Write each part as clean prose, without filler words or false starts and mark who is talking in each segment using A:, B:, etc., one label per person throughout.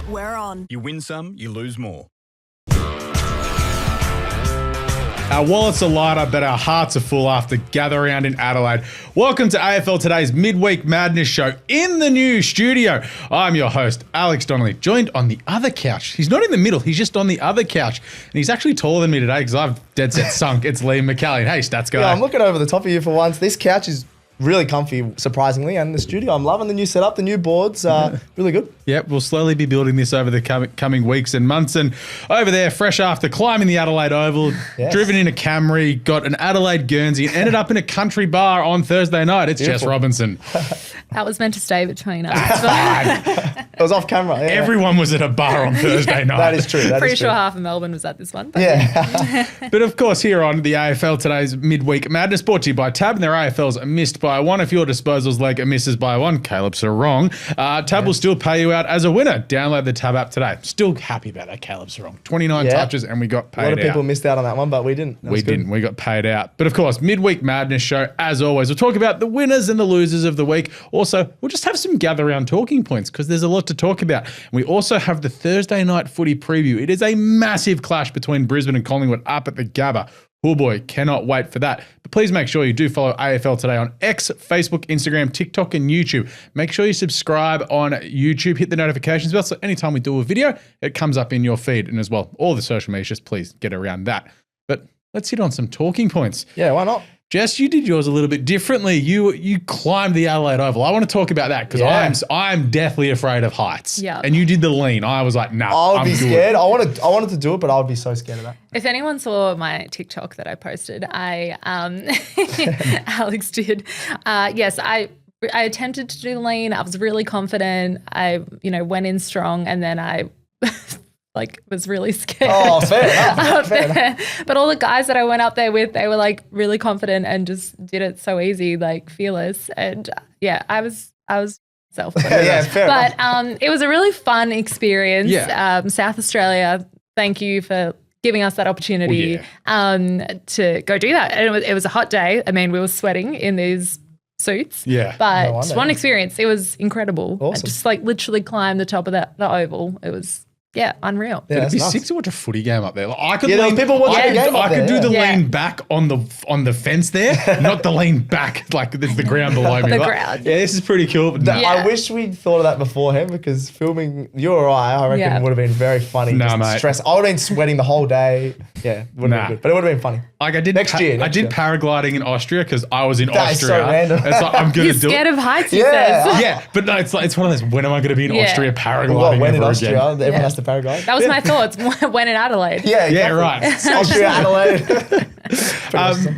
A: We're on.
B: You win some, you lose more.
C: Our wallets are lighter, but our hearts are full after Gather Round in Adelaide. Welcome to AFL Today's Midweek Madness show in the new studio. I'm your host, Alex Donnelly, joined on the other couch. He's not in the middle, he's just on the other couch. And he's actually taller than me today because I've dead set sunk. It's Liam McAllion. Hey, stats guy.
D: Yeah, I'm looking over the top of you for once. This couch is really comfy, surprisingly, and the studio. I'm loving the new setup, the new boards. Really good.
C: Yep, we'll slowly be building this over the coming weeks and months. And over there, fresh after climbing the Adelaide Oval,
D: Yes.
C: driven in a Camry, got an Adelaide Guernsey, and ended up in a country bar on Thursday night. It's Jess Robinson.
E: That was meant to stay between us.
D: It was off camera. Yeah.
C: Everyone was at a bar on Thursday night.
D: That is true. That
E: Pretty
D: is
E: sure
D: true.
E: half of Melbourne was at this one. But
D: Yeah.
C: But of course, here on the AFL Today's Midweek Madness, brought to you by Tab, and their AFLs are missed by one. If your disposal's leg misses by one, Caleb's are wrong. Tab will still pay you out as a winner. Download the Tab app today. Still happy about that. Caleb's wrong. 29 touches and we got paid out.
D: A lot of people missed out on that one, but we didn't. That
C: We
D: was good.
C: didn't. We got paid out. But of course, Midweek Madness show, as always, we'll talk about the winners and the losers of the week. Also, we'll just have some gather round talking points because there's a lot to talk about. And we also have the Thursday night footy preview. It is a massive clash between Brisbane and Collingwood up at the Gabba. Oh boy, cannot wait for that. But please make sure you do follow AFL Today on X, Facebook, Instagram, TikTok, and YouTube. Make sure you subscribe on YouTube, hit the notifications bell, so anytime we do a video, it comes up in your feed. And as well, all the social media, just please get around that. But let's hit on some talking points.
D: Yeah, why not?
C: Jess, you did yours a little bit differently. You climbed the Adelaide Oval. I want to talk about that because I'm deathly afraid of heights.
E: Yeah.
C: And you did the lean. I was like, nah,
D: I would be scared. I wanted to do it, but I would be so scared of that.
E: if anyone saw my TikTok that I posted, Alex did. Yes, I attempted to do the lean. I was really confident. I went in strong, and then I was really scared.
D: Oh, fair enough.
E: up
D: Fair
E: there.
D: enough.
E: But all the guys that I went up there with, they were like really confident and just did it so easy, like fearless. And I was self.
D: Yeah, fair
E: But
D: enough.
E: it was a really fun experience.
C: Yeah.
E: South Australia, thank you for giving us that opportunity to go do that. And it was a hot day. I mean, we were sweating in these suits.
C: Yeah.
E: But
D: No wonder.
E: one experience, it was incredible.
D: Awesome.
E: I just literally climbed the top of the oval. It was unreal.
D: Yeah,
C: It'd
D: that's
C: be
D: nice.
C: sick to watch a footy game up there. Like, I could
D: Yeah, there was
C: lean,
D: people watching the game
C: I
D: up
C: could
D: there,
C: do the
E: yeah.
C: lean back on the fence there, not the lean back like there's the ground below me.
E: The
C: Like,
E: ground.
C: Yeah, this is pretty cool. But nah.
E: Yeah.
D: I wish we'd thought of that beforehand because filming you or I reckon
E: Yeah.
D: would have been very funny.
C: Nah,
D: Just the
C: mate.
D: stress. I would have been sweating the whole day. Yeah, would have
C: Nah.
D: been good. But it would have been funny.
C: Like I did
D: Next year,
C: I
D: next
C: did
D: year.
C: paragliding in Austria because I was in
D: That is so
C: Austria.
D: random.
C: It's like I'm gonna
E: You're
C: do
E: scared
C: it.
E: of heights, he
D: Yeah.
E: says.
C: Yeah, but no, it's one of those. When am I going to be in
E: Yeah.
C: Austria paragliding
D: Well, when in
C: ever
D: Austria,
C: again?
D: everyone has to paraglide.
E: That was my thoughts when in Adelaide.
D: Yeah,
C: Yeah,
D: exactly.
C: right.
D: Austria, Adelaide. Pretty much so.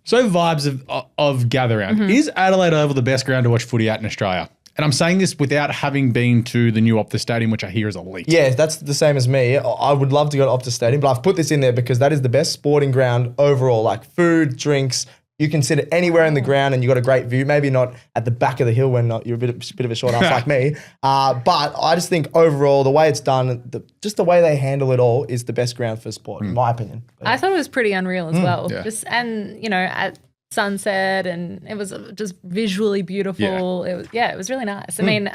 C: So vibes of gather round.
E: Mm-hmm.
C: Is Adelaide Oval the best ground to watch footy at in Australia? And I'm saying this without having been to the new Optus Stadium, which I hear is elite.
D: Yeah, that's the same as me. I would love to go to Optus Stadium, but I've put this in there because that is the best sporting ground overall. Like food, drinks, you can sit anywhere in the ground and you got a great view. Maybe not at the back of the hill when you're a bit of a short ass like me. But I just think overall, the way it's done, just the way they handle it all is the best ground for sport, in my opinion. But
E: I thought it was pretty unreal as well.
C: yeah.
E: Just at sunset, and it was just visually beautiful. It was really nice. I mean,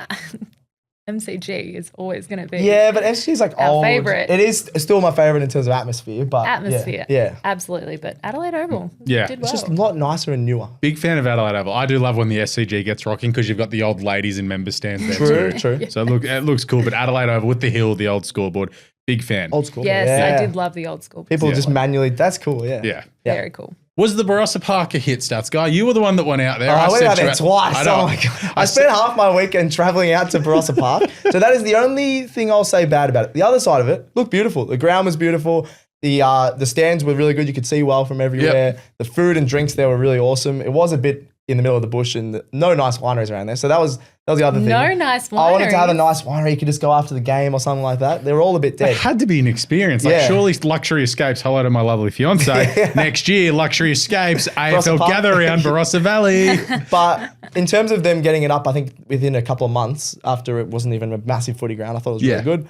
E: MCG is always going to be
D: yeah, but FC is like
E: Our
D: old.
E: favourite.
D: It is still my favourite in terms of atmosphere. But
E: atmosphere.
D: Yeah.
E: Absolutely. But Adelaide Oval
C: Yeah.
E: did
D: It's
E: well.
D: just a lot nicer and newer.
C: Big fan of Adelaide Oval. I do love when the SCG gets rocking because you've got the old ladies in member stands there too.
D: True.
C: So it looks cool. But Adelaide Oval with the hill, the old scoreboard, big fan.
D: Old school.
E: Yes,
D: yeah.
E: I did love the old school.
D: People
C: Yeah.
D: just manually, that's cool, yeah.
C: Yeah.
E: Very cool.
C: Was the Barossa Park a hit, Stats Guy? You were the one that went out there.
D: I went
C: said
D: out there
C: to-
D: twice.
C: I know.
D: Oh my God. I spent half my weekend traveling out to Barossa Park. So that is the only thing I'll say bad about it. The other side of it looked beautiful. The ground was beautiful. The stands were really good. You could see well from everywhere. The food and drinks there were really awesome. It was a bit in the middle of the bush and no nice wineries around there. So that was the other thing.
E: No nice
D: I wanted to have a
E: wineries.
D: nice winery. You could just go after the game or something like that. They were all a bit
C: It
D: dead.
C: had to be an experience. Like,
D: Yeah.
C: surely Luxury Escapes, hello to my lovely fiance. Next year, Luxury Escapes, AFL
D: Park.
C: Gather Round, Barossa Valley.
D: But in terms of them getting it up, I think within a couple of months after it wasn't even a massive footy ground, I thought it was
C: Yeah.
D: really good.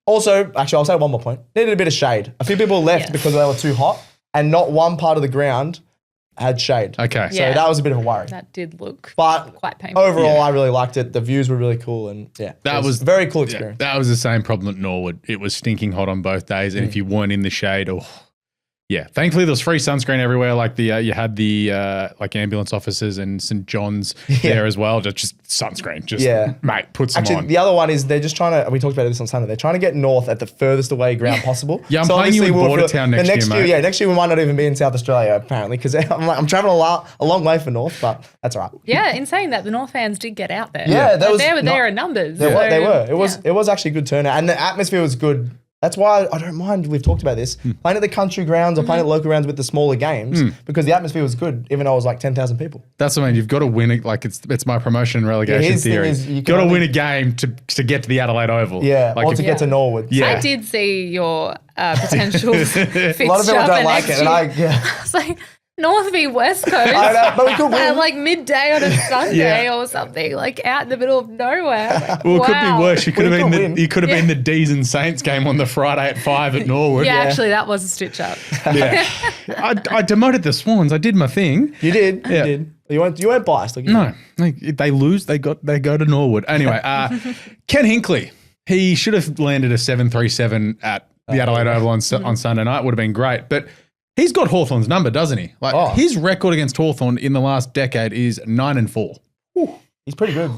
D: Also, actually, I'll say one more point. Needed a bit of shade. A few people left
E: Yes.
D: because they were too hot and not one part of the ground had shade.
C: Okay.
D: So
E: Yeah.
D: that was a bit of a worry.
E: That did look
D: But
E: quite painful.
D: overall, I really liked it. The views were really cool, and it
C: was
D: a very cool
C: Yeah,
D: experience.
C: that was the same problem at Norwood. It was stinking hot on both days, and if you weren't in the shade, yeah. Thankfully, there was free sunscreen everywhere. Like you had the like ambulance officers and St John's there as well. Just sunscreen. Just mate, put some
D: Actually,
C: on.
D: the other one is they're just trying to. We talked about this on Sunday. They're trying to get North at the furthest away ground possible.
C: Yeah, I'm playing you in Bordertown next year, mate.
D: Yeah, next year we might not even be in South Australia apparently because I'm traveling a long way for North, but that's all right.
E: Yeah, in saying that, the North fans did get out there.
D: Yeah,
E: they were there in numbers.
D: They were. It was.
E: yeah.
D: It was actually a good turnout, and the atmosphere was good. That's why I don't mind. We've talked about this playing at the country grounds or playing at local grounds with the smaller games because the atmosphere was good, even though it was like 10,000 people.
C: That's what I mean. You've got to win it. Like it's my promotion and relegation
D: his thing
C: theory.
D: is you
C: You've
D: can
C: got to
D: only-
C: win a game to get to the Adelaide Oval.
D: Yeah,
C: like
D: or to get to Norwood.
C: Yeah.
E: I did see your potential fixture
D: A lot of people
E: for
D: don't like
E: next
D: it, and
E: year.
D: I
E: I was like, North v West Coast.
D: I know, but we could win.
E: At like midday on a Sunday
C: Yeah.
E: or something, like out in the middle of nowhere. Like,
C: Well, it could
E: wow.
C: be worse. You could have
D: We
C: been
D: could win.
C: you could have been the D's and Saints game on the Friday at 5 at Norwood.
E: Yeah, actually, that was a stitch up.
C: Yeah. I demoted the Swans. I did my thing.
D: You did.
C: Yeah.
D: You did. You weren't biased. Like,
C: No, they lose. They go to Norwood. Anyway, Ken Hinkley. He should have landed a 737 at the Adelaide Oval on Sunday night. Would have been great, but he's got Hawthorn's number, doesn't he? Like his record against Hawthorn in the last decade is 9-4.
D: He's pretty good.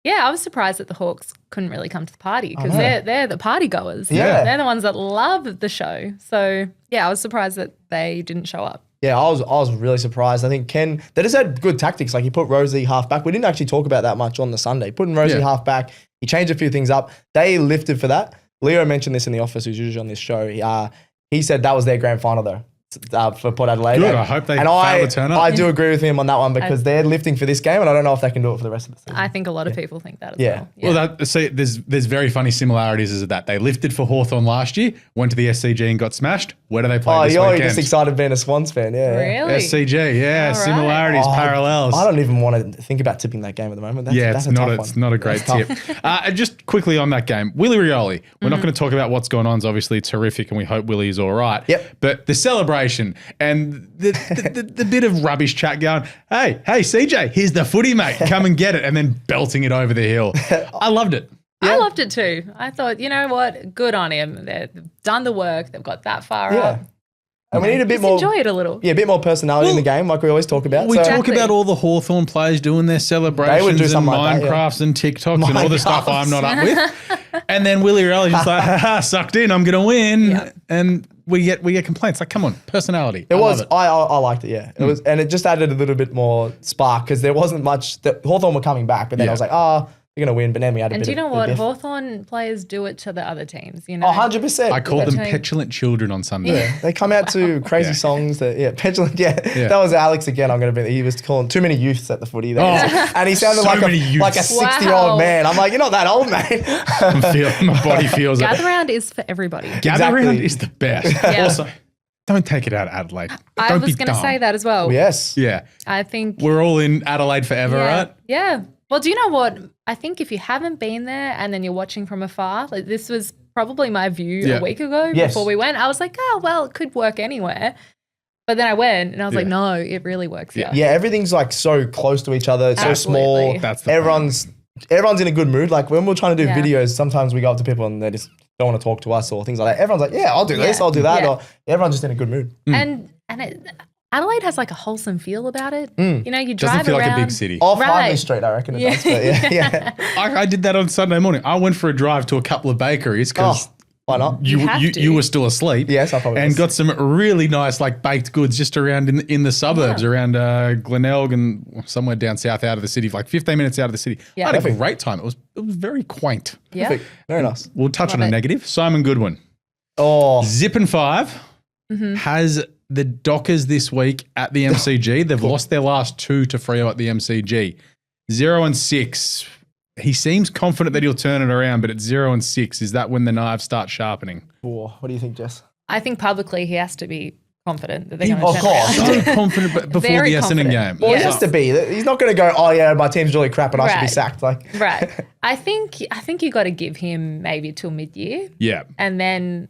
E: Yeah, I was surprised that the Hawks couldn't really come to the party because they're the party goers.
D: Yeah.
E: They're the ones that love the show. So, yeah, I was surprised that they didn't show up.
D: Yeah, I was really surprised. I think Ken, they just had good tactics. Like he put Rosie half back. We didn't actually talk about that much on the Sunday. Putting Rosie half back, he changed a few things up. They lifted for that. Leo mentioned this in the office, who's usually on this show. He said that was their grand final though. For Port Adelaide.
C: Good, I hope they
D: and
C: fail to turn up.
D: I do agree with him on that one because they're lifting for this game and I don't know if they can do it for the rest of the season.
E: I think a lot of people think that as
D: Yeah.
E: well.
C: Well, there's very funny similarities as that. They lifted for Hawthorn last year, went to the SCG and got smashed. Where do they play this
D: you're
C: weekend?
D: just excited being a Swans fan, yeah.
E: Really?
C: SCG, yeah,
E: All right.
C: similarities, parallels.
D: I don't even want to think about tipping that game at the moment. That's a tough
C: it's
D: one.
C: not a great tip. And just quickly on that game, Willie Rioli. We're not going to talk about what's going on. It's obviously terrific, and we hope Willie is all right.
D: Yep.
C: But the celebration and the bit of rubbish chat going, hey, CJ, here's the footy, mate. Come and get it, and then belting it over the hill. I loved it.
E: I loved it too. I thought, you know what? Good on him. They've done the work. They've got that far up.
D: And we need a bit
E: Just
D: more.
E: enjoy it a little.
D: Yeah, a bit more personality in the game, like we always talk about.
C: We
D: So-
C: talk
E: Exactly.
C: about all the Hawthorn players doing their celebrations
D: They would do
C: and
D: something like that, yeah.
C: Minecrafts and TikToks and all the stuff I'm not up with. And then Willie Rioli's just like, haha, sucked in, I'm going to win.
E: Yeah.
C: And we get complaints. Like, come on, personality.
D: It was.
C: love
D: I liked it. Yeah, it was, and it just added a little bit more spark because there wasn't much. Hawthorn were coming back, but then I was like, they're gonna win. But then we had a
E: And
D: bit.
E: do you know
D: of
E: what?
D: biff.
E: It players do it to the other teams. You know,
D: 100%.
C: I called them
E: Yeah.
C: petulant children on Sunday.
D: Yeah, they come out to crazy
C: Yeah.
D: songs. Petulant. Yeah, that was Alex again. I'm gonna be. He was calling too many youths at the footy, there. And he sounded
C: so
D: like
C: many
D: a
C: youths.
D: 60-year-old
E: Wow.
D: man. I'm like, you're not that old, mate.
C: My body feels it.
E: Gather round is for everybody.
C: Gather round
D: Exactly.
C: is the best.
E: Yeah.
C: Also, don't take it out of Adelaide.
E: I
C: Don't
E: was
C: be
E: going to
C: dumb.
E: say that as well.
D: Yes.
C: Yeah.
E: I think
C: We're all in Adelaide forever,
E: yeah,
C: right?
E: Yeah. Well, do you know what? I think if you haven't been there and then you're watching from afar, like this was probably my view
C: Yeah.
E: a week ago
D: Yes.
E: before we went. I was like, oh, well, it could work anywhere. But then I went and I was like, no, it really works here.
D: Yeah, everything's like so close to each other, so small.
E: Absolutely.
C: That's the
D: everyone's in a good mood. Like when we're trying to do
E: Yeah.
D: videos, sometimes we go up to people and they just don't want to talk to us or things like that. Everyone's like, yeah, I'll do this, I'll do that.
E: Yeah.
D: Or everyone's just in a good mood.
E: And Adelaide has like a wholesome feel about it. You know, you
C: Doesn't
E: drive
C: feel
E: around.
C: like a big city.
D: Off Harley
E: Right.
D: Street, I reckon it
E: Yeah.
D: does. But yeah.
C: I did that on Sunday morning. I went for a drive to a couple of bakeries because
D: Why not?
C: you
E: have to.
C: you were still asleep.
D: Yes, I probably
C: and
D: was.
C: got some really nice like baked goods just around in the suburbs around Glenelg and somewhere down south out of the city, like 15 minutes out of the city.
E: Yeah.
C: I had a
D: Perfect.
C: great time. It was very quaint.
E: Yeah.
D: Perfect. Very nice.
C: We'll touch
E: Love
C: on a
E: it.
C: negative. Simon Goodwin.
D: Oh,
C: Zip and 5
E: Mm-hmm.
C: has the Dockers this week at the MCG. They've lost their last 2 to Freo at the MCG. 0-6. He seems confident that he'll turn it around, but at 0-6, is that when the knives start sharpening?
D: what do you think, Jess?
E: I think publicly he has to be confident that they're
C: He
E: going to
D: of
E: turn
D: course.
E: around.
C: So confident before
E: Very
C: the Essendon
E: confident.
C: game.
D: Well,
E: Yeah.
D: he has to be. He's not going to go, oh yeah, my team's really crap and I should be
E: Right.
D: sacked. Like,
E: Right. I think you got to give him maybe till mid-year.
C: Yeah.
E: And then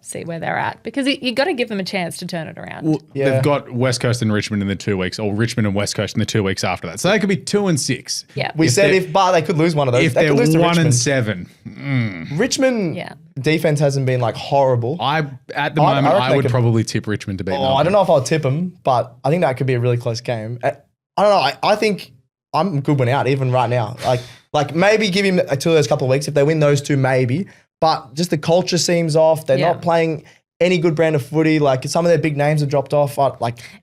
E: see where they're at, because you got to give them a chance to turn it around.
C: Well, they've got West Coast and Richmond in the 2 weeks, or Richmond and West Coast in the 2 weeks after that. So they could be 2-6.
E: Yeah.
D: We said but they could lose one of those.
C: If
D: they
C: they're
D: could lose to
C: 1-7.
D: Richmond defense hasn't been like horrible.
C: At the moment, I would probably tip Richmond to beat Melbourne.
D: I don't know if I'll tip them, but I think that could be a really close game. I don't know. I think I'm Goodwin out even right now. Like maybe give him until those couple of weeks. If they win those two, maybe. But just the culture seems off. They're not playing any good brand of footy. Like some of their big names have dropped off.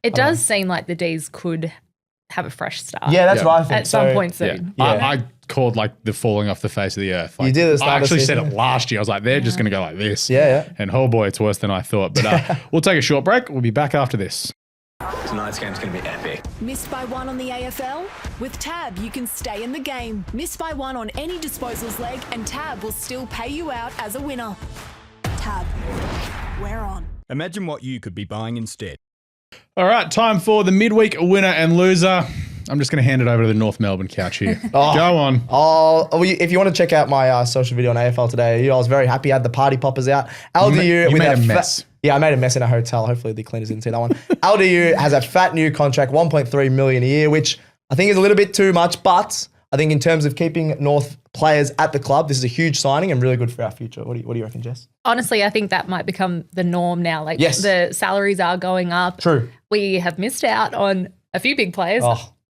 E: It does seem like the D's could have a fresh start.
D: Yeah, that's what I think.
E: At some point soon.
C: Yeah. I called like the falling off the face of the earth. Like,
D: you did at the start
C: I
D: of the
C: actually said
D: season.
C: it last year. I was like, they're just going to go like this.
D: Yeah.
C: And oh boy, it's worse than I thought. But we'll take a short break. We'll be back after this.
A: Tonight's game's going to be epic.
B: Missed by one on the AFL? With Tab, you can stay in the game. Miss by one on any disposals leg, and Tab will still pay you out as a winner. Tab, we're on.
F: Imagine what you could be buying instead.
C: All right, time for the midweek winner and loser. I'm just going to hand it over to the North Melbourne couch here. Go on.
D: If you want to check out my social video on AFL Today, I was very happy. I had the party poppers out. LDU
C: you made a mess.
D: I made a mess in a hotel. Hopefully the cleaners didn't see that one. LDU has a fat new contract, $1.3 million a year, which I think is a little bit too much. But I think in terms of keeping North players at the club, this is a huge signing and really good for our future. What do you reckon, Jess?
E: Honestly, I think that might become the norm now. Like the salaries are going up.
D: True.
E: We have missed out on a few big players.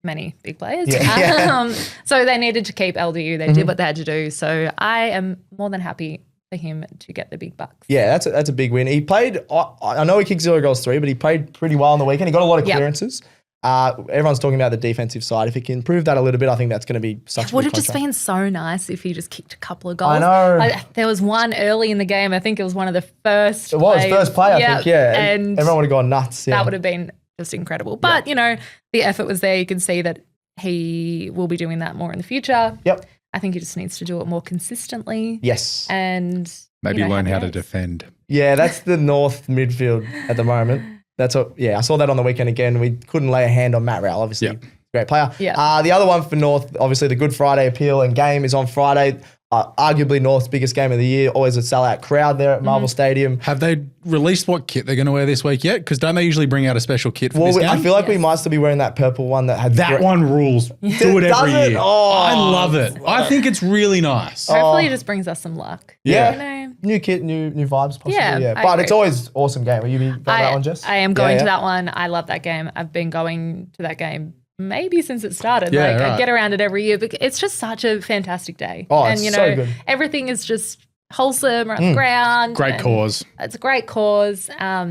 E: Many big players.
D: Yeah.
E: So they needed to keep LDU. They did what they had to do. So I am more than happy for him to get the big bucks.
D: Yeah, that's a big win. He played, I know he kicked 0 goals 3, but he played pretty well on the weekend. He got a lot of clearances. Everyone's talking about the defensive side. If he can improve that a little bit, I think that's going to be such a good
E: Would have
D: contract.
E: just been so nice if he just kicked a couple of goals.
D: I know.
E: There was one early in the game. I think it was one of the first.
D: It was first play, I think, yeah.
E: And
D: everyone would have gone nuts. Yeah.
E: that would have been just incredible. But, the effort was there. You can see that he will be doing that more in the future.
D: Yep.
E: I think he just needs to do it more consistently.
D: Yes.
E: And
C: maybe learn how to
E: days.
C: defend.
D: Yeah, that's the North midfield at the moment. That's what. Yeah, I saw that on the weekend again. We couldn't lay a hand on Matt Rowell, obviously. Great player.
E: Yeah.
D: The other one for North, obviously the Good Friday appeal and game is on Friday. Arguably North's biggest game of the year. Always a sellout crowd there at Marvel Stadium.
C: Have they released what kit they're going to wear this week yet? Because don't they usually bring out a special kit for this game?
D: I feel like we might still be wearing that purple one that had
C: That one rules. Do it every
D: Does it?
C: year.
D: Oh.
C: I love it. I think it's really nice.
E: Hopefully it just brings us some luck.
D: Yeah. New kit, new vibes possibly.
E: Yeah, I
D: But
E: agree.
D: it's always awesome game. Will you be going to that one, Jess?
E: I am going to that one. I love that game. I've been going to that game maybe since it started.
C: Yeah,
E: I
C: right.
E: get around it every year because it's just such a fantastic day.
D: Oh,
E: and
D: it's so good.
E: everything is just wholesome around the ground.
C: Great
E: and
C: cause.
E: It's a great cause. How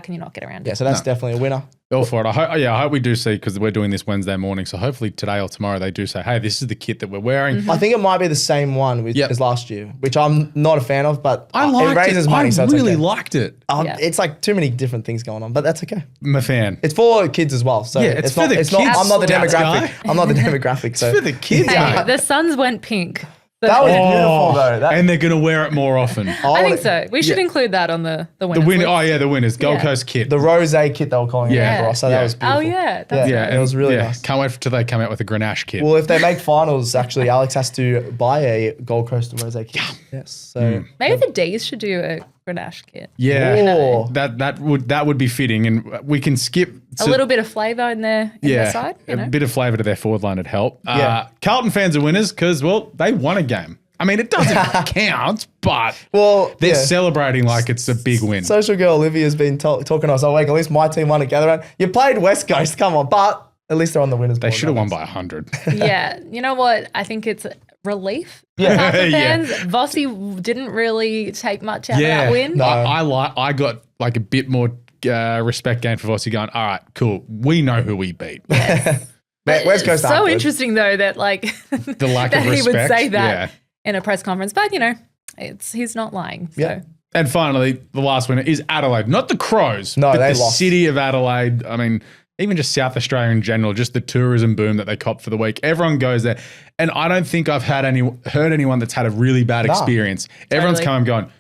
E: can you not get around
D: Yeah,
E: it?
D: so that's definitely a winner.
C: All for it. I hope we do see, because we're doing this Wednesday morning, so hopefully today or tomorrow they do say, hey, this is the kit that we're wearing.
D: I think it might be the same one as last year, which I'm not a fan of, but
C: I liked
D: it raises money,
C: I
D: so it's
C: really
D: okay.
C: liked it.
D: It's like too many different things going on, but that's okay.
C: I'm a fan.
D: It's for kids as well, so
C: Yeah, it's for
D: not,
C: the
D: it's not.
C: kids,
D: I'm not the
C: Scouts
D: demographic.
C: guy.
D: I'm not the demographic. So
C: It's for the kids,
E: Hey,
C: mate.
E: the Suns went pink.
D: that was beautiful though. That,
C: And they're going to wear it more often.
E: I think so. We should include that on the
C: The
E: winners
C: winner.
E: list.
C: Oh, yeah, the winners. Gold
E: Yeah.
C: Coast kit.
D: the rose kit they were calling
C: Yeah.
D: it for us, so that was beautiful.
E: Oh, yeah. That's
C: yeah,
D: it was really nice.
C: Can't wait till they come out with a Grenache kit.
D: Well, if they make finals, actually, Alex has to buy a Gold Coast rose kit. Yes. So
E: Maybe the D's should do a Grenache kit.
C: yeah,
D: Oh.
C: that would be fitting, and we can skip
E: A little bit of flavour in their side.
C: a bit of flavour to their forward line would help.
D: Yeah.
C: Carlton fans are winners because, well, they won a game. I mean, it doesn't count, but they're celebrating like it's a big win.
D: Social girl Olivia's been talking to us all week. At least my team won together. And you played West Coast, come on, but at least they're on the winners.
C: They
D: board,
C: should have won
D: nonetheless.
C: by 100.
E: Yeah. You know what? I think it's relief for
D: Yeah.
E: Carlton
C: Yeah.
E: fans. Vossi didn't really take much out of that win.
D: No.
C: I got like a bit more respect gained for Vossi going, all right, cool. We know who we beat.
D: West Coast.
E: So
D: aren't good.
E: interesting though that
C: The lack
E: that
C: of
E: he
C: respect.
E: would say that
C: Yeah.
E: in a press conference. But he's not lying. So.
D: Yeah.
C: And finally, the last winner is Adelaide, not the Crows,
D: No,
C: but
D: they
C: the
D: lost.
C: city of Adelaide. I mean, even just South Australia in general, just the tourism boom that they copped for the week. Everyone goes there. And I don't think I've heard anyone that's had a really bad experience. Everyone's come and gone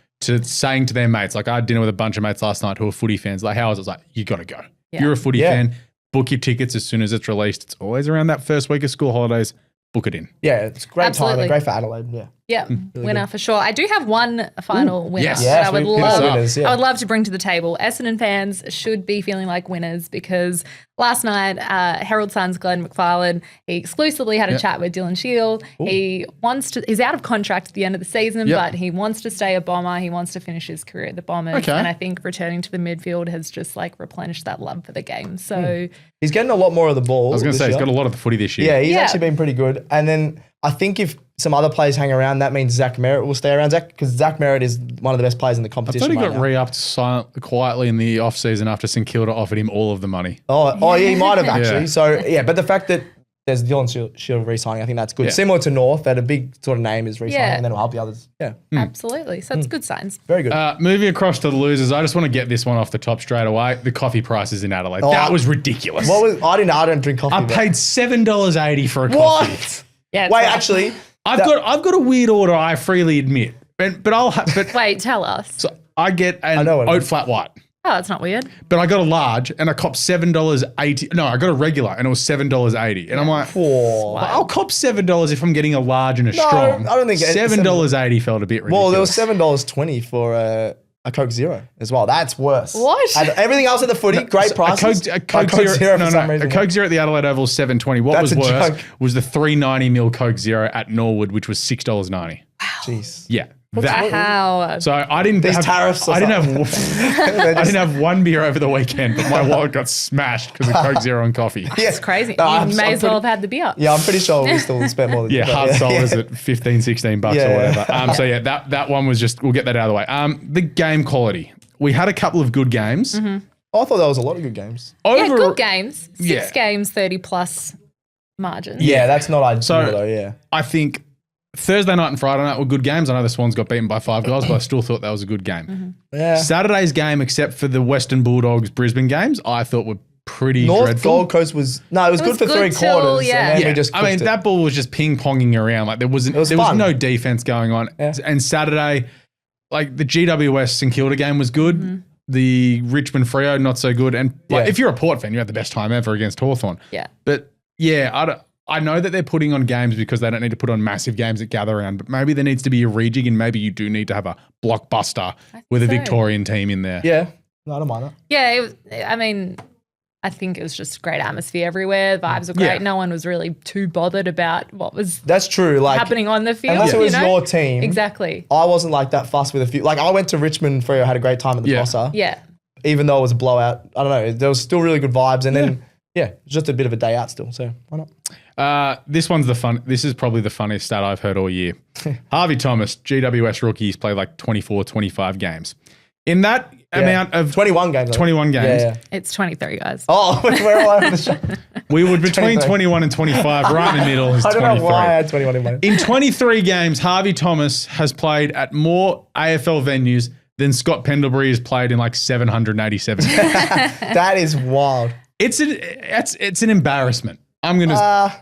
C: saying to their mates, like I had dinner with a bunch of mates last night who are footy fans, like how was it? I was like, you got to go.
E: Yeah.
C: You're a footy fan. Book your tickets as soon as it's released. It's always around that first week of school holidays. Book it in.
D: Yeah, it's great
E: Absolutely.
D: timing. Great for Adelaide. Yeah.
E: Yeah, winner for sure. I do have one final winner
C: yes.
E: that I would
D: Yes, winners, yeah.
E: I would love to bring to the table. Essendon fans should be feeling like winners because last night, Herald Sun's Glenn McFarlane, he exclusively had a chat with Dylan Shield. He's out of contract at the end of the season, but he wants to stay a Bomber. He wants to finish his career at the Bombers.
C: Okay.
E: And I think returning to the midfield has just like replenished that love for the game. So
D: He's getting a lot more of the ball.
C: I was going to say, he's got a lot of the footy this year.
D: Yeah, he's actually been pretty good. And then I think if some other players hang around, that means Zach Merritt will stay around. Because Zach Merritt is one of the best players in the
C: I
D: competition.
C: thought he
D: right
C: got
D: now.
C: re-upped quietly in the off-season after St Kilda offered him all of the money.
D: Oh, yeah, he might have actually.
C: Yeah.
D: So, yeah, but the fact that there's Dylan Shield re-signing, I think that's good.
C: Yeah.
D: Similar to North, that a big sort of name is re-signing,
E: Yeah.
D: and then it'll help the others. Yeah,
E: absolutely. So it's good signs.
D: very good.
C: Moving across to the losers, I just want to get this one off the top straight away. The coffee prices in Adelaide. That was ridiculous.
D: I don't drink coffee.
C: I
D: but-
C: paid $7.80 for a coffee.
D: What?
E: Yeah. it's
D: Wait,
E: rough.
D: actually,
C: I've got a weird order, I freely admit. But
E: Wait, tell us.
C: so I get an
D: know what it
C: oat
D: is.
C: flat white.
E: Oh, that's not weird.
C: But I got a large and I copped $7.80. No, I got a regular and it was $7.80. And I'm like,
D: oh.
C: well, I'll cop $7 if I'm getting a large and a strong.
D: I don't think it-
C: $7.80 felt a bit ridiculous.
D: Well, there was $7.20 for a Coke Zero as well. That's worse.
E: What?
D: And everything else at the footy, great prices.
C: A Coke Zero,
D: for some reason.
C: a Coke Zero at the Adelaide Oval is $7.20. What
D: That's
C: was
D: a
C: worse
D: joke.
C: was the $3.90 ml Coke Zero at Norwood, which was $6.90.
D: Jeez.
C: Yeah. That.
E: Wow.
C: So I didn't
D: These
C: have
D: tariffs or
C: I didn't
D: something.
C: have I didn't have one beer over the weekend, but my wallet got smashed because of Coke Zero and coffee.
E: It's crazy.
D: No,
E: you
D: I'm
E: may as well
D: pretty-
E: have had the beer.
D: Yeah, I'm pretty sure we still spent more than
C: Yeah, hard solders at $15, $16
D: Yeah.
C: or whatever. So yeah, that one was just, we'll get that out of the way. The game quality. We had a couple of good games.
E: Mm-hmm.
D: I thought that was a lot of good games.
E: Yeah, good games. Six
C: Yeah.
E: games, 30 plus margins.
D: Yeah, that's not ideal
C: So-
D: though, yeah.
C: I think Thursday night and Friday night were good games. I know the Swans got beaten by 5 goals, but I still thought that was a good game.
E: Mm-hmm.
D: Yeah.
C: Saturday's game, except for the Western Bulldogs Brisbane games, I thought were pretty
D: North
C: dreadful.
D: Gold Coast was it was good for
E: good
D: 3
E: till-
D: quarters.
E: yeah.
D: And then
C: Yeah,
D: we just
C: I mean,
D: cooked it.
C: that ball was just ping-ponging around. Like there was
D: fun.
C: no defense going on.
D: Yeah.
C: And Saturday, like the GWS St Kilda game was good.
E: Mm-hmm.
C: The Richmond Freo, not so good. And like,
D: Yeah.
C: if you're a Port fan, you had the best time ever against Hawthorn.
E: Yeah.
C: But yeah, I know that they're putting on games because they don't need to put on massive games that gather around, but maybe there needs to be a rejig and maybe you do need to have a blockbuster with a
E: so.
C: Victorian team in there.
D: Yeah. No, I don't mind that.
E: Yeah, I think it was just great atmosphere everywhere. The vibes were great.
C: Yeah.
E: No one was really too bothered about what was
D: That's true. Like
E: happening on the field.
D: unless it
E: you
D: was
E: know?
D: your team.
E: Exactly.
D: I wasn't like that fussed with a few. Like I went to Richmond Freo, had a great time at the
C: Yeah.
D: Prosser.
E: Yeah.
D: Even though it was a blowout. I don't know. There was still really good vibes. And then it was just a bit of a day out still. So why not?
C: This one's This is probably the funniest stat I've heard all year. Harvey Thomas, GWS rookie, he's played like 24, 25 games. In that amount of
D: 21 games. I think.
C: 21 games,
D: Yeah.
E: It's 23, guys.
D: Oh, we're all over the show.
C: we were between
D: 23.
C: 21 and 25. Right in the middle is
D: I don't
C: 23.
D: know why I had 21 in my
C: In 23 games, Harvey Thomas has played at more AFL venues than Scott Pendlebury has played in like 787 games.
D: That is wild.
C: It's an embarrassment. I'm going to...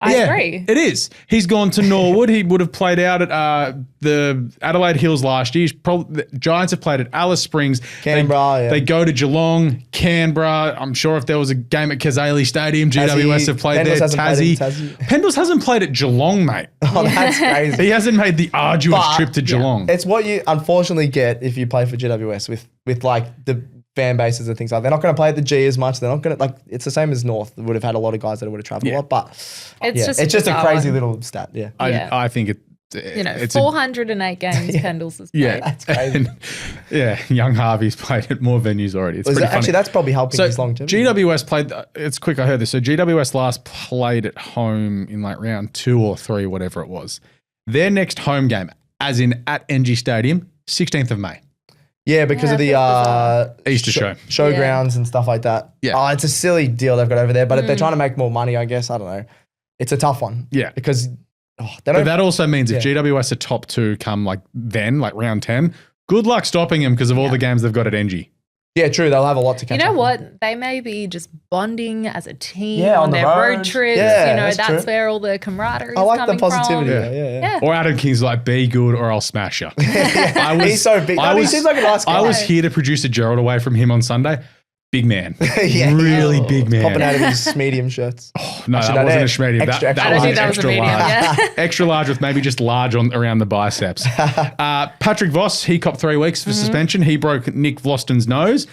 E: I agree.
C: It is. He's gone to Norwood. He would have played out at the Adelaide Hills last year. The Giants have played at Alice Springs.
D: Canberra,
C: They go to Geelong, Canberra. I'm sure if there was a game at Kazali Stadium, GWS have played there.
D: Pendles hasn't played in
C: Tassie.
D: Tassie.
C: Pendles hasn't played at Geelong, mate.
D: Oh, that's crazy.
C: He hasn't made the arduous
D: But-
C: trip to Geelong.
D: It's what you unfortunately get if you play for GWS with like the fan bases and things like that. They're not going to play at the G as much. They're not going to like. It's the same as North. They would have had a lot of guys that would have travelled a lot, but
E: It's just
D: it's just a
E: bizarre.
D: crazy little stat. Yeah,
C: I think it.
E: It's 408 games Pendles has played.
C: Yeah,
D: that's crazy.
C: And, young Harvey's played at more venues already. It's
D: Was
C: pretty
D: that-
C: funny.
D: actually that's probably helping
C: So
D: his longevity.
C: GWS played. It's quick. I heard this. So GWS last played at home in like round 2 or 3, whatever it was. Their next home game, as in at NG Stadium, 16th of May.
D: Yeah, because of the
C: Easter show.
D: showgrounds and stuff like that.
C: Yeah.
D: Oh, it's a silly deal they've got over there. But if they're trying to make more money, I guess I don't know. It's a tough one.
C: Yeah.
D: because they
C: But
D: don't.
C: that also means if GWS are top 2 come like round 10, good luck stopping them because of all the games they've got at NG.
D: Yeah, true. They'll have a lot to catch
E: You know
D: up
E: what? They may be just bonding as a team
D: Yeah,
E: on
D: on the
E: their road
D: road.
E: trips.
D: Yeah,
E: you know,
D: that's
E: that's
D: true.
E: where all the camaraderie
D: I
E: is
D: like the
E: coming
D: positivity.
E: from.
D: Yeah.
C: Or Adam King's like, be good or I'll smash you.
D: He's so big. He seems like a nice guy.
C: I was here to produce a Gerald away from him on Sunday. big man.
D: Yeah.
C: Really big man.
D: Popping out of his medium shirts.
C: No,
D: Actually,
C: that wasn't a
D: they're
C: schmedium.
D: extra-
C: That
E: I
C: was
E: don't
C: an
E: think that was a
C: extra
E: medium.
C: large.
E: Yeah.
C: Extra large with maybe just large around the biceps. Patrick Voss, he copped 3 weeks for suspension. He broke Nick Vlaston's nose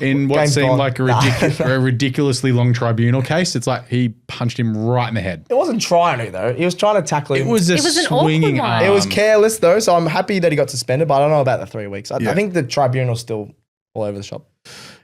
C: in what
D: game's
C: seemed
D: gone.
C: like a ridiculously long tribunal case. It's like he punched him right in the head.
D: It wasn't trying to, though. He was trying to tackle him.
C: It was a
E: It was an awkward
C: swinging
E: one.
C: arm.
D: It was careless, though, so I'm happy that he got suspended, but I don't know about the 3 weeks. I think the tribunal's still all over the shop.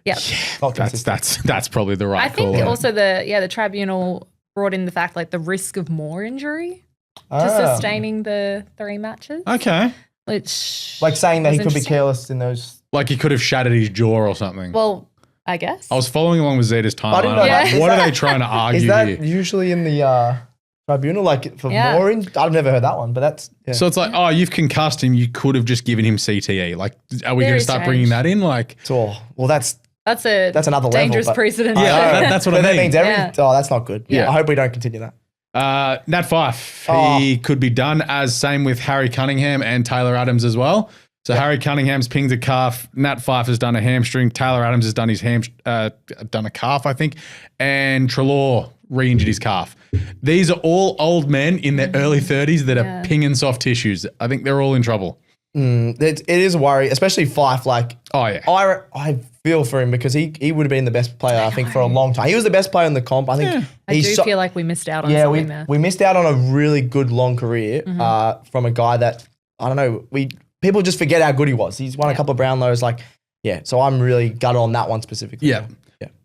E: Yep.
D: Not consistent.
C: That's probably the right
E: I think
C: call.
E: also the tribunal brought in the fact like the risk of more injury to sustaining the 3 matches,
C: Okay.
E: which
D: Like saying that
E: was
D: he could be
E: interesting.
D: careless in those.
C: Like he could have shattered his jaw or something.
E: Well, I guess.
C: I was following along with Zeta's timeline.
D: I didn't know
E: that.
C: What
D: Is
C: are they trying to argue
D: Is that
C: here?
D: usually in the tribunal? Like for
E: Yeah.
D: more? I've never heard that one, but that's. Yeah.
C: So it's like, oh, you've concussed him. You could have just given him CTE. Like, are we going
E: Very
C: to start
E: strange.
C: bringing that in? Like,
D: So, well, that's
E: that's
D: another level,
E: dangerous
D: but-
E: precedent.
C: Yeah, that's what
D: but
C: I
D: that
C: mean.
D: means every.
E: Yeah.
D: Oh, that's not good.
C: Yeah.
D: I hope we don't continue that.
C: Nat Fyfe, he could be done, as same with Harry Cunningham and Taylor Adams as well. So Harry Cunningham's pinged a calf. Nat Fyfe has done a hamstring. Taylor Adams has done his done a calf, I think. And Treloar re-injured his calf. These are all old men in their early 30s that are pinging soft tissues. I think they're all in trouble.
D: It is a worry, especially Fife. Like,
C: Oh, yeah.
D: I feel for him because he would have been the best player, I think, for a long time. He was the best player in the comp. I think
E: I do feel like we missed out on something there.
D: we missed out on a really good long career from a guy that, I don't know, people just forget how good he was. He's won a couple of Brownlows. Like, yeah, so I'm really gutted on that one specifically.
C: Yeah.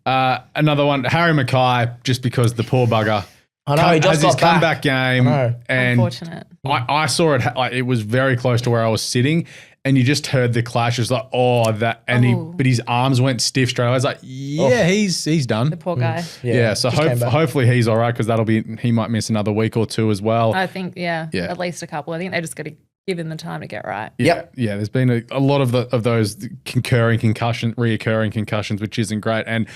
D: Yeah.
C: Another one, Harry Mackay, just because the poor bugger
D: I know, he just
C: has his
D: got back.
C: comeback game.
D: I know.
C: And
E: Unfortunate.
C: I saw it, like, it was very close to where I was sitting, and you just heard the clash. It was like, but his arms went stiff straight away. I was like, yeah, he's done.
E: The poor guy.
C: Yeah, so
D: just came back.
C: hopefully he's all right, because he might miss another week or two as well.
E: I think,
C: Yeah.
E: at least a couple. I think they just got to give him the time to get right.
D: Yep.
C: Yeah, there's been a lot of those reoccurring concussions, which isn't great. And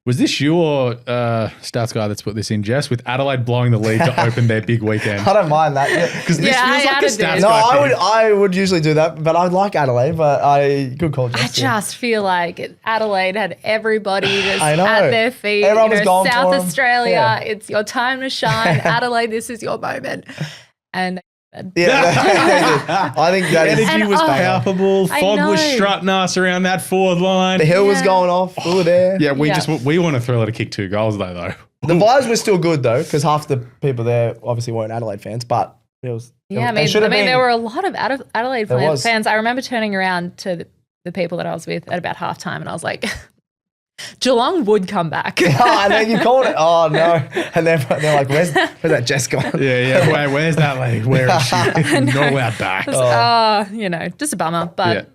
C: was this your stats guy that's put this in, Jess, with Adelaide blowing the lead to open their big weekend?
D: I don't mind that.
C: Because this
E: Yeah,
C: feels
E: I
C: like a
E: added
C: stats
E: it.
D: No,
C: guy thing.
D: I would usually do that, but I like Adelaide. But good call,
E: I
D: Jess. Yeah.
E: just feel like Adelaide had everybody just
D: I know.
E: at their feet.
D: Everyone was going
E: South
D: for 'em.
E: Australia,
D: Yeah.
E: it's your time to shine. Adelaide, this is your moment. And
D: Yeah, I think that is.
C: Energy
E: And,
C: was
E: oh,
C: palpable.
E: I
C: Fog was
E: know.
C: strutting us around that forward line.
D: The hill was
E: Yeah.
D: going off. We were there.
C: Yeah, we
E: Yeah.
C: want to Thriller to kick 2 goals though.
D: The vibes were still good though, because half the people there obviously weren't Adelaide fans, but it was.
E: yeah,
D: it should have been.
E: there were a lot of Adelaide
D: There was.
E: fans. I remember turning around to the people that I was with at about halftime, and I was like, Geelong would come back.
D: Oh, and then you called it. Oh no! And they're like, "Where's that Jess gone?"
C: Yeah. Where's that lady? Where is she? Not allowed back.
E: Just a bummer. But,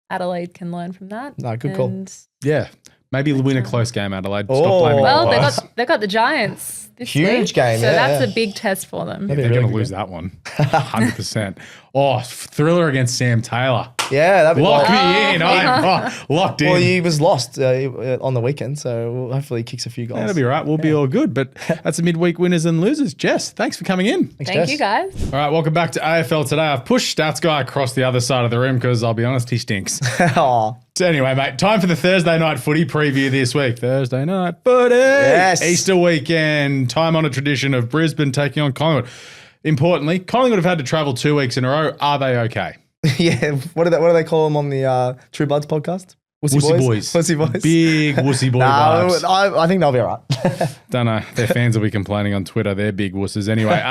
E: Adelaide can learn from that.
D: No, good call.
E: And-
C: Yeah. Maybe win a close game, Adelaide. Stop
D: Oh.
C: blaming
E: Well,
C: the Pies.
E: they got the Giants this
D: Huge
E: week,
D: game,
E: so
D: yeah,
E: that's
D: yeah.
E: a big test for them.
D: That'd be
C: They're
D: really
C: going to
D: good.
C: lose that one. 100%. Oh, Thriller against Sam Taylor.
D: Yeah, that'd be
C: Lock
D: well,
C: me in. I'm locked in.
D: well, he was lost on the weekend, so hopefully he kicks a few goals.
C: That'll be right. We'll be all good. But that's the midweek winners and losers. Jess, thanks for coming in.
D: Thanks,
E: Thank
D: Jess.
E: you, guys.
C: All right, welcome back to AFL Today. I've pushed Stats Guy across the other side of the room because I'll be honest, he stinks.
D: Aw.
C: So anyway, mate, time for the Thursday night footy preview this week. Thursday night footy.
D: Yes.
C: Easter weekend, time-honoured tradition of Brisbane taking on Collingwood. Importantly, Collingwood have had to travel 2 weeks in a row. Are they okay?
D: Yeah, what do they call them on the True Bloods podcast?
C: Wussy boys.
D: Wussy boys.
C: Big wussy boy
D: No,
C: vibes.
D: I think they'll be all right.
C: Don't know. Their fans will be complaining on Twitter. They're big wusses. Anyway,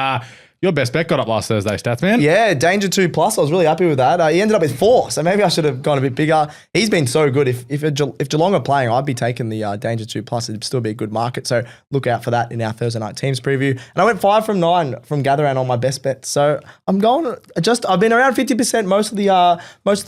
C: your best bet got up last Thursday, Stats man.
D: Yeah, Danger 2 plus. I was really happy with that. He ended up with 4, so maybe I should have gone a bit bigger. He's been so good. If Geelong are playing, I'd be taking the Danger 2 plus. It'd still be a good market, so look out for that in our Thursday night teams preview. And I went 5 from 9 from gather round on my best bet. So I'm going. I've been around 50% most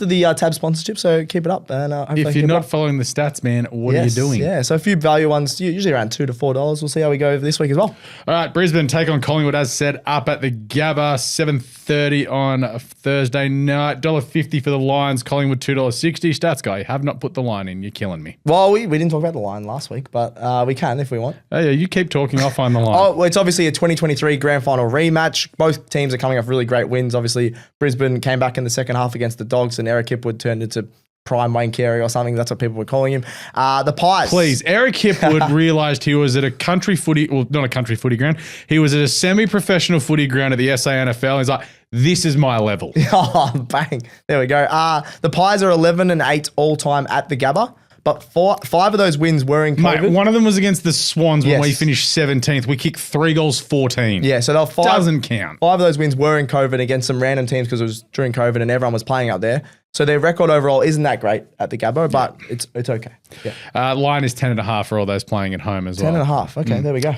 D: of the tab sponsorship. So keep it up. And hopefully I
C: If
D: keep
C: you're
D: it
C: not
D: up.
C: following the stats, man, what are you doing?
D: Yeah, so a few value ones, usually around $2 to $4. We'll see how we go this week as well.
C: All right, Brisbane take on Collingwood, as said, up at the Gabba, 7:30 on a Thursday night. $1.50 for the Lions, Collingwood $2.60. Stats guy, you have not put the line in. You're killing me.
D: Well, we didn't talk about the line last week, but we can if we want.
C: Oh, yeah, you keep talking. I'll find the line.
D: Oh, well, it's obviously a 2023 grand final rematch. Both teams are coming off really great wins. Obviously, Brisbane came back in the second half against the Dogs, and Eric Hipwood turned into Prime Wayne Carey or something. That's what people were calling him. The Pies.
C: Please, Eric Hipwood realised he was at a country footy, well, not a country footy ground. He was at a semi-professional footy ground at the SANFL. He's like, this is my level.
D: Oh, bang. There we go. The Pies are 11-8 all-time at the Gabba, but 5 of those wins were in COVID.
C: Mate, one of them was against the Swans when
D: Yes.
C: we finished 17th. We kicked 3 goals, 14.
D: Yeah, so they were 5.
C: Doesn't count.
D: 5 of those wins were in COVID against some random teams because it was during COVID and everyone was playing up there. So their record overall isn't that great at the Gabba, but it's okay. Yeah.
C: Line is 10.5 for all those playing at home as well.
D: 10.5. Okay, there we go.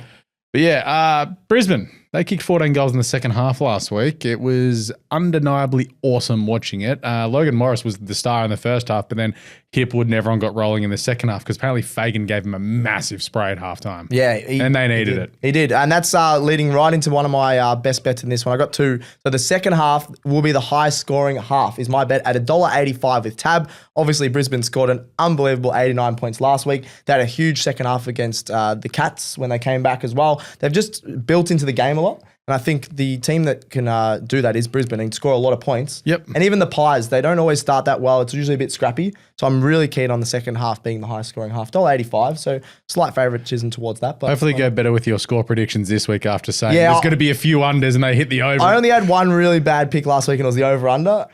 C: But yeah, Brisbane, they kicked 14 goals in the second half last week. It was undeniably awesome watching it. Logan Morris was the star in the first half, but then Hipwood and everyone got rolling in the second half because apparently Fagan gave him a massive spray at halftime.
D: Yeah.
C: And they needed it.
D: He did. And that's leading right into one of my best bets in this one. I got 2. So the second half will be the highest scoring half is my bet at $1.85 with Tab. Obviously, Brisbane scored an unbelievable 89 points last week. They had a huge second half against the Cats when they came back as well. They've just built into the game a lot. And I think the team that can do that is Brisbane and score a lot of points.
C: Yep.
D: And even the Pies, they don't always start that well. It's usually a bit scrappy. So I'm really keen on the second half being the highest scoring half. $1.85. So slight favoritism towards that. But
C: Hopefully go better with your score predictions this week after saying
D: Yeah,
C: there's going to be a few unders and they hit the over.
D: I only had one really bad pick last week and it was the over-under.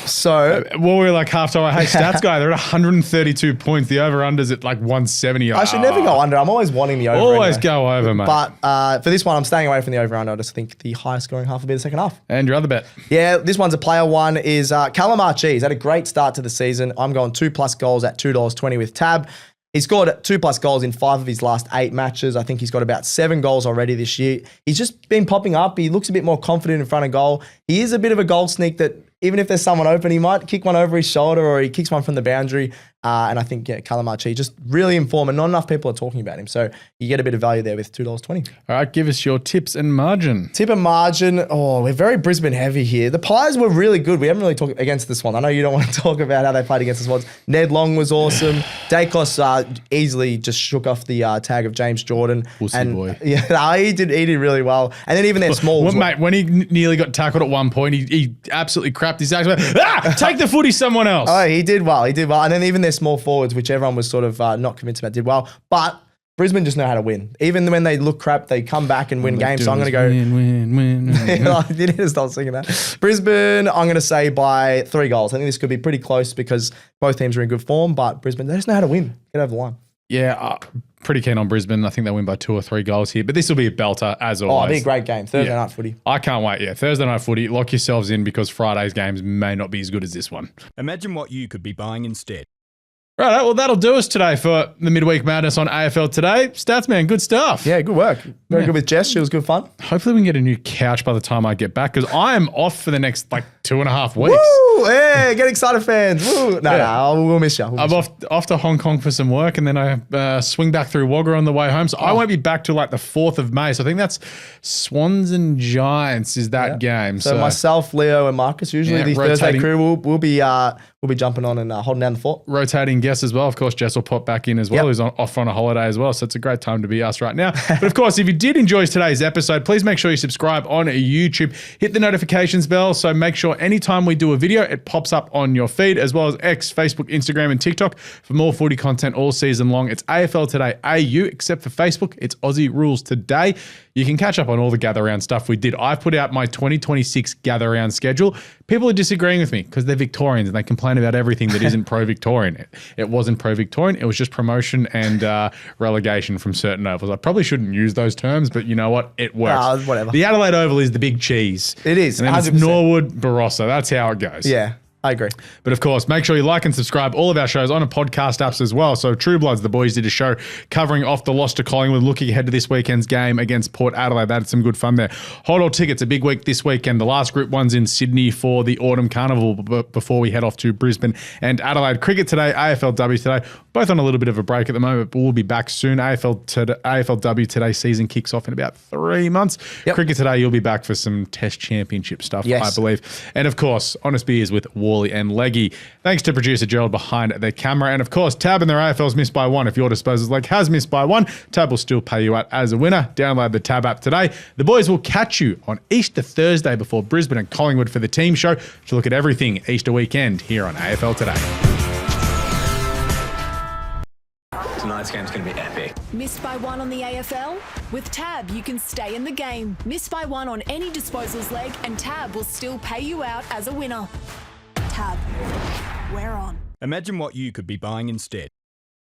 D: So
C: Well, we were like halftime. Hey, stats guy, they're at 132 points. The over-under's at like 170.
D: I should never go under. I'm always wanting the over.
C: Always
D: anyway.
C: go over, mate.
D: But for this one, I'm staying away from the over-under. I just think the highest scoring half will be the second half.
C: And your other bet.
D: Yeah, this one's a player one is Calamar. He's had a great start to the season. I'm going 2+ goals at $2.20 with Tab. He's scored 2+ goals in 5 of his last 8 matches. I think he's got about 7 goals already this year. He's just been popping up. He looks a bit more confident in front of goal. He is a bit of a goal sneak that even if there's someone open, he might kick one over his shoulder or he kicks one from the boundary. And I think, Calamar just really in form and not enough people are talking about him. So you get a bit of value there with $2.20.
C: All right, give us your tips and margin.
D: Tip and margin. Oh, we're very Brisbane heavy here. The Pies were really good. We haven't really talked against the Swans. I know you don't want to talk about how they played against the Swans. Ned Long was awesome. Dacos easily just shook off the tag of James Jordan.
C: Pussy boy.
D: Yeah, he did really well. And then even their small.
C: Well, mate, when he nearly got tackled at one point, he absolutely crapped his axe. Take the footy someone else.
D: Oh, he did well. And then even their small forwards, which everyone was sort of not convinced about, did well. But Brisbane just know how to win. Even when they look crap, they come back and win games. So I'm going to go.
C: Win.
D: You need to stop singing that. Brisbane, I'm going to say by 3 goals. I think this could be pretty close because both teams are in good form, but Brisbane, they just know how to win. Get over the line.
C: Yeah, pretty keen on Brisbane. I think they'll win by 2 or 3 goals here. But this will be a belter, as always.
D: Oh, it'll be a great game. Thursday night footy.
C: I can't wait. Yeah, Thursday night footy. Lock yourselves in because Friday's games may not be as good as this one.
F: Imagine what you could be buying instead.
C: Right, well, that'll do us today for the Midweek Madness on AFL Today. Stats, man, good stuff.
D: Yeah, good work. Very good with Jess. She was good fun.
C: Hopefully we can get a new couch by the time I get back because I am off for the next 2.5 weeks.
D: Woo! Hey, get excited, fans. Woo! No, we'll miss you.
C: I'm off to Hong Kong for some work and then I swing back through Wagga on the way home. So I won't be back till the 4th of May. So I think that's Swans and Giants is that game.
D: So myself, Leo, and Marcus, usually the Thursday
C: rotating.
D: crew, we'll be jumping on and holding down the fort.
C: Rotating guests as well. Of course, Jess will pop back in as well, who's off on a holiday as well. So it's a great time to be us right now. But of course, if you did enjoy today's episode, please make sure you subscribe on YouTube. Hit the notifications bell. So make sure anytime we do a video, it pops up on your feed, as well as X, Facebook, Instagram, and TikTok for more footy content all season long. It's AFL Today AU, except for Facebook. It's Aussie Rules Today. You can catch up on all the gather round stuff we did. I put out my 2026 gather round schedule. People are disagreeing with me because they're Victorians and they complain about everything that isn't pro-Victorian. It wasn't pro-Victorian. It was just promotion and relegation from certain ovals. I probably shouldn't use those terms, but you know what? It works.
D: Whatever.
C: The Adelaide Oval is the big cheese.
D: It is,
C: And then it's
D: 100%.
C: Norwood, Barossa. That's how it goes.
D: Yeah, I agree.
C: But of course, make sure you like and subscribe all of our shows on a podcast apps as well. So True Bloods, the boys did a show covering off the loss to Collingwood, looking ahead to this weekend's game against Port Adelaide. They had some good fun there. Hold all tickets, a big week this weekend. The last Group 1's in Sydney for the Autumn Carnival before we head off to Brisbane and Adelaide. Cricket today, AFLW today. Both on a little bit of a break at the moment, but we'll be back soon. AFLW today season kicks off in about 3 months.
D: Yep.
C: Cricket today, you'll be back for some Test Championship stuff,
D: Yes.
C: I believe. And of course, Honest Beers with Wally and Leggy. Thanks to producer Gerald behind the camera. And of course, Tab and their AFL's missed by 1. If your disposals leg has missed by 1, Tab will still pay you out as a winner. Download the Tab app today. The boys will catch you on Easter Thursday before Brisbane and Collingwood for the team show to look at everything Easter weekend here on AFL Today.
A: tonight's game's going to be epic.
B: Missed by one on the AFL? With Tab, you can stay in the game. Miss by one on any disposals leg, and Tab will still pay you out as a winner. Tab. We're on.
F: Imagine what you could be buying instead.